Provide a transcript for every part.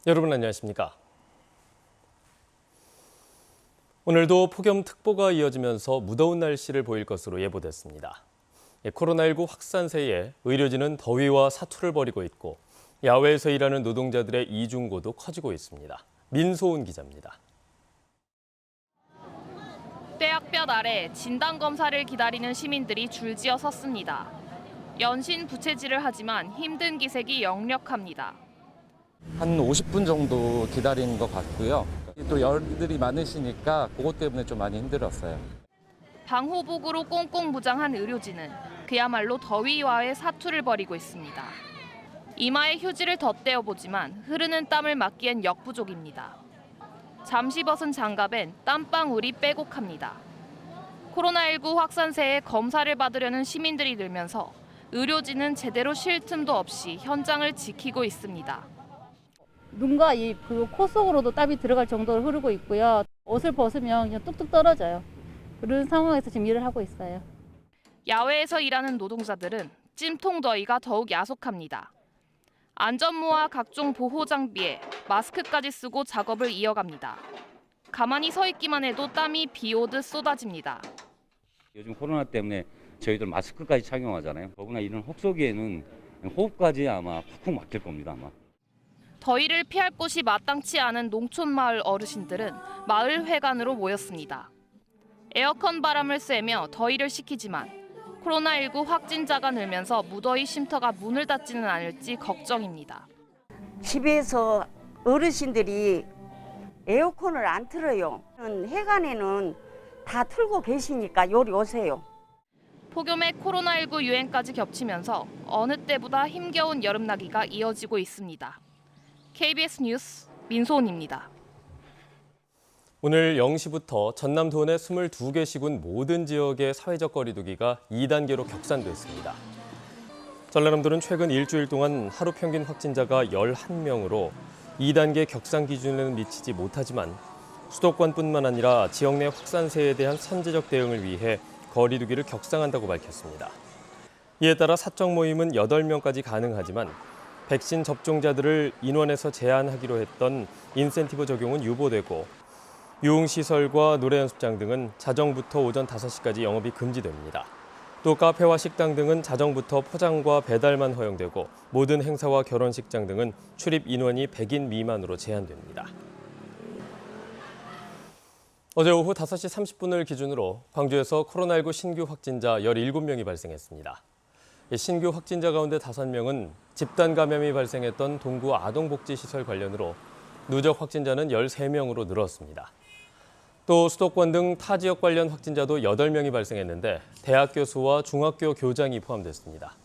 여러분 안녕하십니까? 오늘도 폭염특보가 이어지면서 무더운 날씨를 보일 것으로 예보됐습니다. 코로나19 확산세에 의료진은 더위와 사투를 벌이고 있고 야외에서 일하는 노동자들의 이중고도 커지고 있습니다. 민소은 기자입니다. 떼약볕 아래 진단검사를 기다리는 시민들이 줄지어 섰습니다. 연신 부채질을 하지만 힘든 기색이 역력합니다. 한 50분 정도 기다리는 것 같고요. 또 열들이 많으시니까 그것 때문에 좀 많이 힘들었어요. 방호복으로 꽁꽁 무장한 의료진은 그야말로 더위와의 사투를 벌이고 있습니다. 이마에 휴지를 덧대어보지만 흐르는 땀을 막기엔 역부족입니다. 잠시 벗은 장갑엔 땀방울이 빼곡합니다. 코로나19 확산세에 검사를 받으려는 시민들이 늘면서 의료진은 제대로 쉴 틈도 없이 현장을 지키고 있습니다. 눈과 코 속으로도 땀이 들어갈 정도로 흐르고 있고요. 옷을 벗으면 그냥 뚝뚝 떨어져요. 그런 상황에서 지금 일을 하고 있어요. 야외에서 일하는 노동자들은 찜통 더위가 더욱 야속합니다. 안전모와 각종 보호 장비에 마스크까지 쓰고 작업을 이어갑니다. 가만히 서 있기만 해도 땀이 비 오듯 쏟아집니다. 요즘 코로나 때문에 저희들 마스크까지 착용하잖아요. 더구나 이런 혹서기에는 호흡까지 아마 푹푹 막힐 겁니다. 아마. 더위를 피할 곳이 마땅치 않은 농촌 마을 어르신들은 마을 회관으로 모였습니다. 에어컨 바람을 쐬며 더위를 식히지만 코로나19 확진자가 늘면서 무더위 쉼터가 문을 닫지는 않을지 걱정입니다. 집에서 어르신들이 에어컨을 안 틀어요. 회관에는 다 틀고 계시니까 요리 오세요. 폭염에 코로나19 유행까지 겹치면서 어느 때보다 힘겨운 여름나기가 이어지고 있습니다. KBS 뉴스 민소은입니다. 오늘 0시부터 전남 도내 22개 시군 모든 지역의 사회적 거리두기가 2단계로 격상됐습니다. 전라남도는 최근 일주일 동안 하루 평균 확진자가 11명으로 2단계 격상 기준에는 미치지 못하지만 수도권뿐만 아니라 지역 내 확산세에 대한 선제적 대응을 위해 거리두기를 격상한다고 밝혔습니다. 이에 따라 사적 모임은 8명까지 가능하지만 백신 접종자들을 인원에서 제한하기로 했던 인센티브 적용은 유보되고 유흥시설과 노래연습장 등은 자정부터 오전 5시까지 영업이 금지됩니다. 또 카페와 식당 등은 자정부터 포장과 배달만 허용되고 모든 행사와 결혼식장 등은 출입 인원이 100인 미만으로 제한됩니다. 어제 오후 5시 30분을 기준으로 광주에서 코로나19 신규 확진자 17명이 발생했습니다. 신규 확진자 가운데 5명은 집단 감염이 발생했던 동구 아동복지시설 관련으로 누적 확진자는 13명으로 늘었습니다. 또 수도권 등 타 지역 관련 확진자도 8명이 발생했는데 대학 교수와 중학교 교장이 포함됐습니다.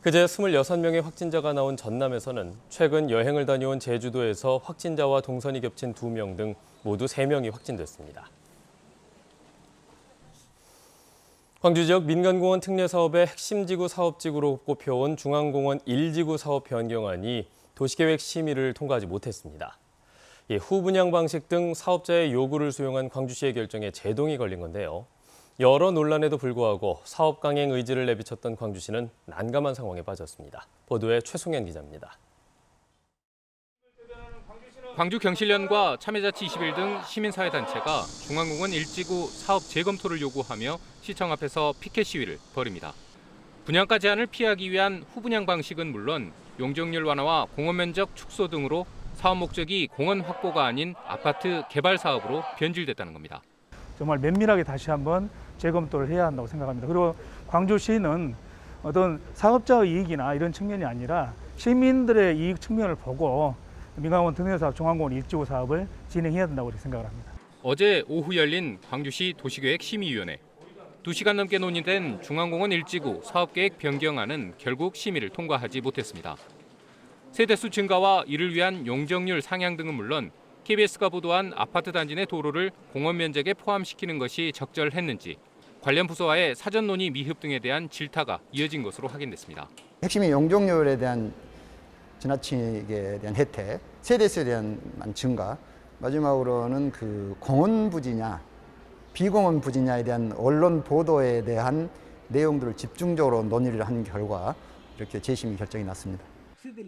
그제 26명의 확진자가 나온 전남에서는 최근 여행을 다녀온 제주도에서 확진자와 동선이 겹친 2명 등 모두 3명이 확진됐습니다. 광주 지역 민간공원 특례 사업의 핵심 지구 사업지구로 꼽혀온 중앙공원 1지구 사업 변경안이 도시계획 심의를 통과하지 못했습니다. 후분양 방식 등 사업자의 요구를 수용한 광주시의 결정에 제동이 걸린 건데요. 여러 논란에도 불구하고 사업 강행 의지를 내비쳤던 광주시는 난감한 상황에 빠졌습니다. 보도에 최송현 기자입니다. 광주경실련과 참여자치21 등 시민사회단체가 중앙공원 1지구 사업 재검토를 요구하며 시청 앞에서 피켓 시위를 벌입니다. 분양가 제한을 피하기 위한 후분양 방식은 물론 용적률 완화와 공원 면적 축소 등으로 사업 목적이 공원 확보가 아닌 아파트 개발 사업으로 변질됐다는 겁니다. 정말 면밀하게 다시 한번 재검토를 해야 한다고 생각합니다. 그리고 광주시는 어떤 사업자의 이익이나 이런 측면이 아니라 시민들의 이익 측면을 보고 민간공원 특례사업 중앙공원 1지구 사업을 진행해야 된다고 생각을 합니다. 어제 오후 열린 광주시 도시계획심의위원회. 2시간 넘게 논의된 중앙공원 1지구 사업계획 변경안은 결국 심의를 통과하지 못했습니다. 세대수 증가와 이를 위한 용적률 상향 등은 물론 KBS가 보도한 아파트 단지 내 도로를 공원 면적에 포함시키는 것이 적절했는지 관련 부서와의 사전 논의 미흡 등에 대한 질타가 이어진 것으로 확인됐습니다. 핵심이 용적률에 대한 지나치게 대한 혜택, 세대수에 대한 증가, 마지막으로는 그 공원 부지냐, 비공원 부지냐에 대한 언론 보도에 대한 내용들을 집중적으로 논의를 한 결과 이렇게 재심의 결정이 났습니다.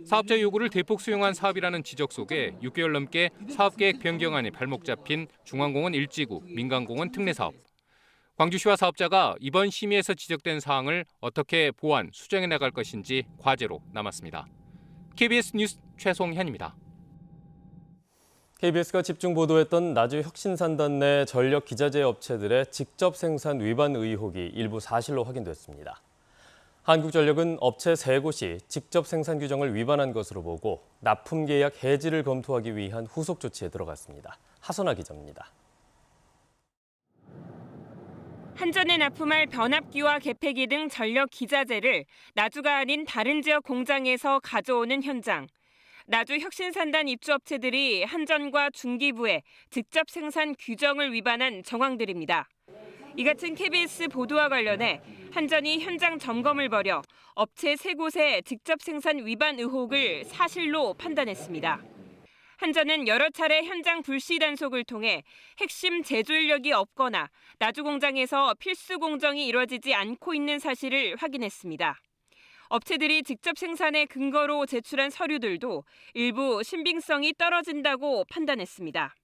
사업자 요구를 대폭 수용한 사업이라는 지적 속에 6개월 넘게 사업계획 변경안이 발목 잡힌 중앙공원 1지구, 민간공원 특례 사업. 광주시와 사업자가 이번 심의에서 지적된 사항을 어떻게 보완, 수정해 나갈 것인지 과제로 남았습니다. KBS 뉴스 최송현입니다. KBS가 집중 보도했던 나주 혁신산단 내 전력 기자재 업체들의 직접 생산 위반 의혹이 일부 사실로 확인됐습니다. 한국전력은 업체 3곳이 직접 생산 규정을 위반한 것으로 보고 납품 계약 해지를 검토하기 위한 후속 조치에 들어갔습니다. 하선아 기자입니다. 한전에 납품할 변압기와 개폐기 등 전력 기자재를 나주가 아닌 다른 지역 공장에서 가져오는 현장. 나주 혁신산단 입주업체들이 한전과 중기부의 직접 생산 규정을 위반한 정황들입니다. 이 같은 KBS 보도와 관련해 한전이 현장 점검을 벌여 업체 3곳의 직접 생산 위반 의혹을 사실로 판단했습니다. 한전은 여러 차례 현장 불시 단속을 통해 핵심 제조 인력이 없거나 나주 공장에서 필수 공정이 이루어지지 않고 있는 사실을 확인했습니다. 업체들이 직접 생산의 근거로 제출한 서류들도 일부 신빙성이 떨어진다고 판단했습니다.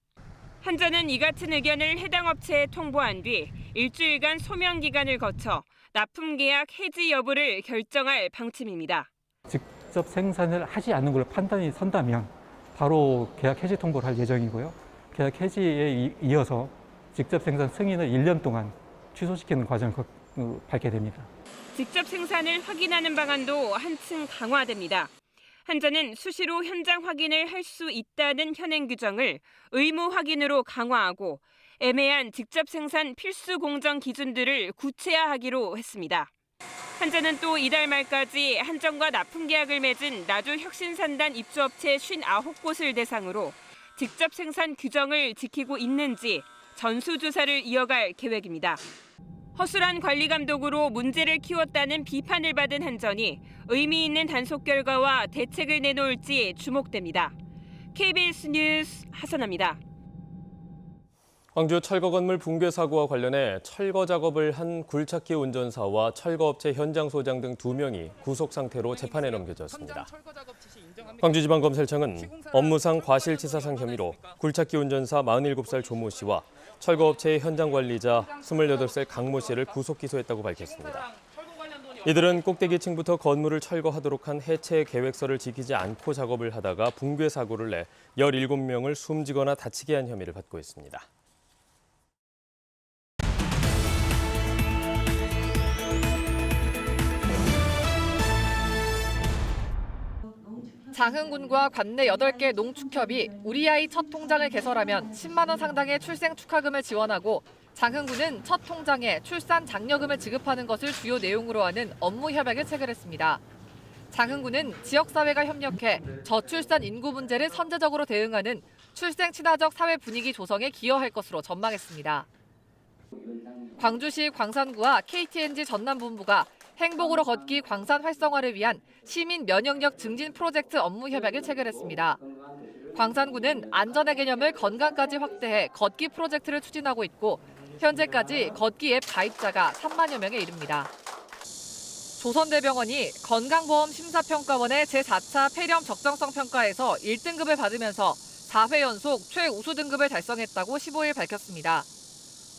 한전은 이 같은 의견을 해당 업체에 통보한 뒤 일주일간 소명 기간을 거쳐 납품 계약 해지 여부를 결정할 방침입니다. 직접 생산을 하지 않는 걸로 판단이 선다면 바로 계약 해지 통보를 할 예정이고요. 계약 해지에 이어서 직접 생산 승인을 1년 동안 취소시키는 과정을 밟게 됩니다. 직접 생산을 확인하는 방안도 한층 강화됩니다. 한전은 수시로 현장 확인을 할 수 있다는 현행 규정을 의무 확인으로 강화하고 애매한 직접 생산 필수 공정 기준들을 구체화하기로 했습니다. 한전은 또 이달 말까지 한전과 납품 계약을 맺은 나주 혁신산단 입주업체 59곳을 대상으로 직접 생산 규정을 지키고 있는지 전수조사를 이어갈 계획입니다. 허술한 관리 감독으로 문제를 키웠다는 비판을 받은 한전이 의미 있는 단속 결과와 대책을 내놓을지 주목됩니다. KBS 뉴스 하선아입니다. 광주 철거 건물 붕괴 사고와 관련해 철거 작업을 한 굴착기 운전사와 철거업체 현장 소장 등 2명이 구속 상태로 재판에 넘겨졌습니다. 광주지방검찰청은 업무상 과실치사상 혐의로 굴착기 운전사 47살 조모 씨와 철거업체의 현장 관리자 28살 강모 씨를 구속 기소했다고 밝혔습니다. 이들은 꼭대기층부터 건물을 철거하도록 한 해체 계획서를 지키지 않고 작업을 하다가 붕괴 사고를 내 17명을 숨지거나 다치게 한 혐의를 받고 있습니다. 장흥군과 관내 8개 농축협이 우리 아이 첫 통장을 개설하면 10만 원 상당의 출생 축하금을 지원하고 장흥군은 첫 통장에 출산 장려금을 지급하는 것을 주요 내용으로 하는 업무 협약을 체결했습니다. 장흥군은 지역사회가 협력해 저출산 인구 문제를 선제적으로 대응하는 출생 친화적 사회 분위기 조성에 기여할 것으로 전망했습니다. 광주시 광산구와 KTNG 전남본부가 행복으로 걷기 광산 활성화를 위한 시민 면역력 증진 프로젝트 업무 협약을 체결했습니다. 광산구는 안전의 개념을 건강까지 확대해 걷기 프로젝트를 추진하고 있고 현재까지 걷기 앱 가입자가 3만여 명에 이릅니다. 조선대병원이 건강보험 심사평가원의 제4차 폐렴 적정성 평가에서 1등급을 받으면서 4회 연속 최우수 등급을 달성했다고 15일 밝혔습니다.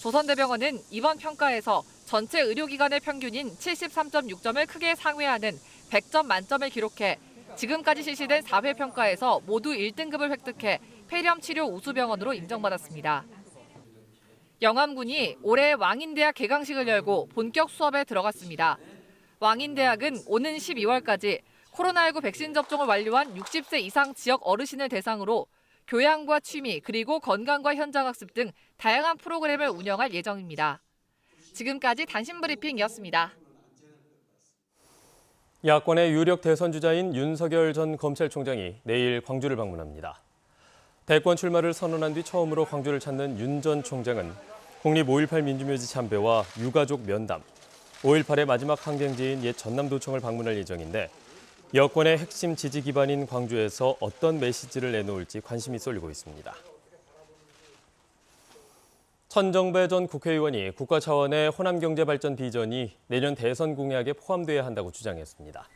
조선대병원은 이번 평가에서 전체 의료기관의 평균인 73.6점을 크게 상회하는 100점 만점을 기록해 지금까지 실시된 4회 평가에서 모두 1등급을 획득해 폐렴 치료 우수병원으로 인정받았습니다. 영암군이 올해 왕인대학 개강식을 열고 본격 수업에 들어갔습니다. 왕인대학은 오는 12월까지 코로나19 백신 접종을 완료한 60세 이상 지역 어르신을 대상으로 교양과 취미 그리고 건강과 현장학습 등 다양한 프로그램을 운영할 예정입니다. 지금까지 단신 브리핑이었습니다. 야권의 유력 대선 주자인 윤석열 전 검찰총장이 내일 광주를 방문합니다. 대권 출마를 선언한 뒤 처음으로 광주를 찾는 윤 전 총장은 국립 5.18 민주묘지 참배와 유가족 면담, 5.18의 마지막 항쟁지인 옛 전남도청을 방문할 예정인데 여권의 핵심 지지 기반인 광주에서 어떤 메시지를 내놓을지 관심이 쏠리고 있습니다. 천정배 전 국회의원이 국가 차원의 호남 경제 발전 비전이 내년 대선 공약에 포함돼야 한다고 주장했습니다.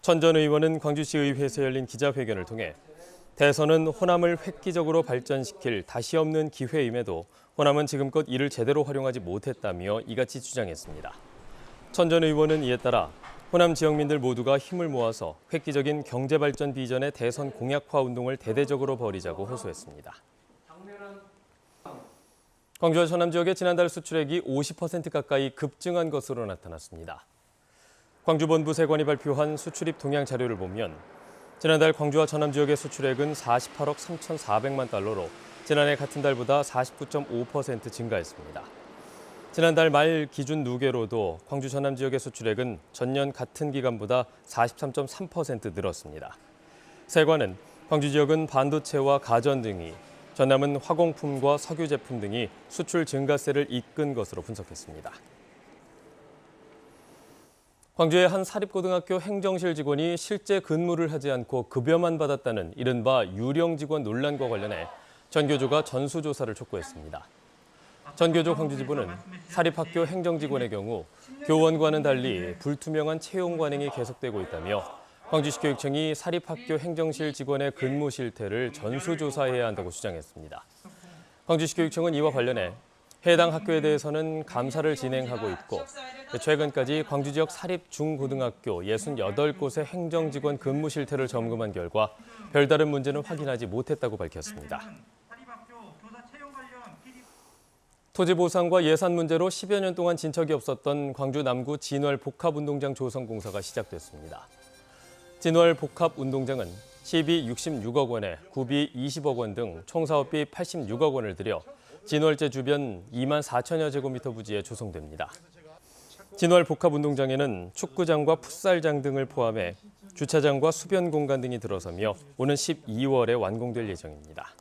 천 전 의원은 광주시 의회에서 열린 기자회견을 통해 대선은 호남을 획기적으로 발전시킬 다시 없는 기회임에도 호남은 지금껏 이를 제대로 활용하지 못했다며 이같이 주장했습니다. 천 전 의원은 이에 따라 호남 지역민들 모두가 힘을 모아서 획기적인 경제발전 비전의 대선 공약화 운동을 대대적으로 벌이자고 호소했습니다. 광주와 전남 지역의 지난달 수출액이 50% 가까이 급증한 것으로 나타났습니다. 광주본부 세관이 발표한 수출입 동향 자료를 보면 지난달 광주와 전남 지역의 수출액은 48억 3,400만 달러로 지난해 같은 달보다 49.5% 증가했습니다. 지난달 말 기준 누계로도 광주 전남 지역의 수출액은 전년 같은 기간보다 43.3% 늘었습니다. 세관은 광주 지역은 반도체와 가전 등이, 전남은 화공품과 석유 제품 등이 수출 증가세를 이끈 것으로 분석했습니다. 광주의 한 사립고등학교 행정실 직원이 실제 근무를 하지 않고 급여만 받았다는 이른바 유령 직원 논란과 관련해 전교조가 전수조사를 촉구했습니다. 전교조 광주지부는 사립학교 행정직원의 경우 교원과는 달리 불투명한 채용 관행이 계속되고 있다며 광주시 교육청이 사립학교 행정실 직원의 근무 실태를 전수조사해야 한다고 주장했습니다. 광주시 교육청은 이와 관련해 해당 학교에 대해서는 감사를 진행하고 있고 최근까지 광주 지역 사립 중고등학교 68곳의 행정직원 근무 실태를 점검한 결과 별다른 문제는 확인하지 못했다고 밝혔습니다. 토지 보상과 예산 문제로 10여 년 동안 진척이 없었던 광주 남구 진월 복합운동장 조성 공사가 시작됐습니다. 진월 복합운동장은 시비 66억 원에 구비 20억 원 등 총 사업비 86억 원을 들여 진월제 주변 2만 4천여 제곱미터 부지에 조성됩니다. 진월 복합운동장에는 축구장과 풋살장 등을 포함해 주차장과 수변 공간 등이 들어서며 오는 12월에 완공될 예정입니다.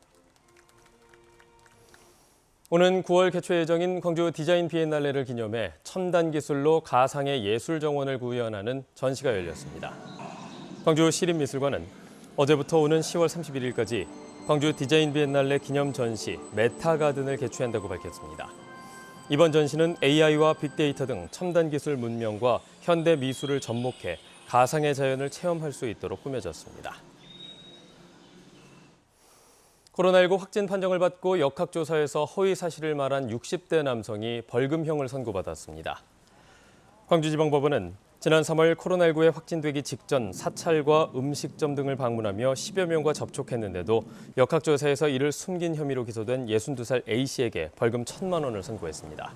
오는 9월 개최 예정인 광주 디자인 비엔날레를 기념해 첨단 기술로 가상의 예술 정원을 구현하는 전시가 열렸습니다. 광주 시립미술관은 어제부터 오는 10월 31일까지 광주 디자인 비엔날레 기념 전시 메타가든을 개최한다고 밝혔습니다. 이번 전시는 AI와 빅데이터 등 첨단 기술 문명과 현대 미술을 접목해 가상의 자연을 체험할 수 있도록 꾸며졌습니다. 코로나19 확진 판정을 받고 역학조사에서 허위 사실을 말한 60대 남성이 벌금형을 선고받았습니다. 광주지방법원은 지난 3월 코로나19에 확진되기 직전 사찰과 음식점 등을 방문하며 10여 명과 접촉했는데도 역학조사에서 이를 숨긴 혐의로 기소된 62살 A씨에게 벌금 1,000만 원을 선고했습니다.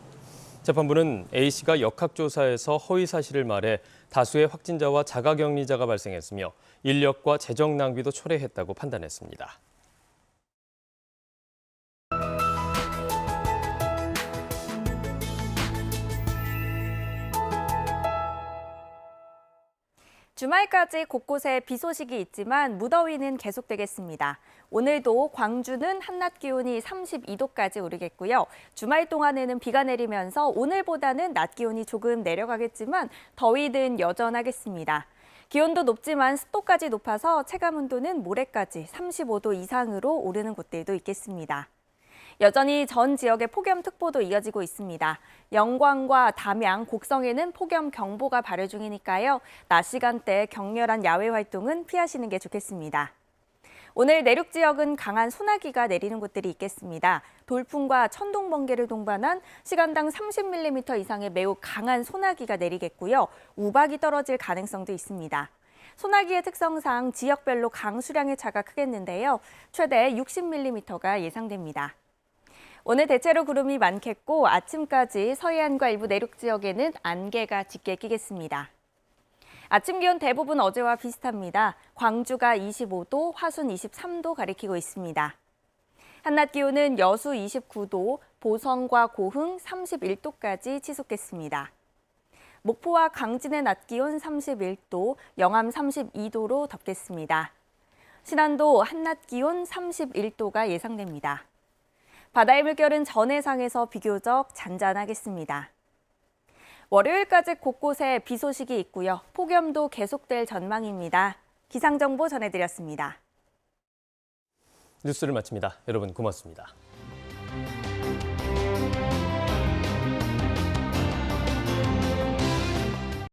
재판부는 A씨가 역학조사에서 허위 사실을 말해 다수의 확진자와 자가격리자가 발생했으며 인력과 재정 낭비도 초래했다고 판단했습니다. 주말까지 곳곳에 비 소식이 있지만 무더위는 계속되겠습니다. 오늘도 광주는 한낮 기온이 32도까지 오르겠고요. 주말 동안에는 비가 내리면서 오늘보다는 낮 기온이 조금 내려가겠지만 더위는 여전하겠습니다. 기온도 높지만 습도까지 높아서 체감 온도는 모레까지 35도 이상으로 오르는 곳들도 있겠습니다. 여전히 전 지역에 폭염특보도 이어지고 있습니다. 영광과 담양, 곡성에는 폭염경보가 발효 중이니까요. 낮 시간대 격렬한 야외 활동은 피하시는 게 좋겠습니다. 오늘 내륙 지역은 강한 소나기가 내리는 곳들이 있겠습니다. 돌풍과 천둥, 번개를 동반한 시간당 30mm 이상의 매우 강한 소나기가 내리겠고요. 우박이 떨어질 가능성도 있습니다. 소나기의 특성상 지역별로 강수량의 차가 크겠는데요. 최대 60mm가 예상됩니다. 오늘 대체로 구름이 많겠고 아침까지 서해안과 일부 내륙 지역에는 안개가 짙게 끼겠습니다. 아침 기온 대부분 어제와 비슷합니다. 광주가 25도, 화순 23도 가리키고 있습니다. 한낮 기온은 여수 29도, 보성과 고흥 31도까지 치솟겠습니다. 목포와 강진의 낮 기온 31도, 영암 32도로 덥겠습니다. 신안도 한낮 기온 31도가 예상됩니다. 바다의 물결은 전해상에서 비교적 잔잔하겠습니다. 월요일까지 곳곳에 비 소식이 있고요. 폭염도 계속될 전망입니다. 기상정보 전해드렸습니다. 뉴스를 마칩니다. 여러분 고맙습니다.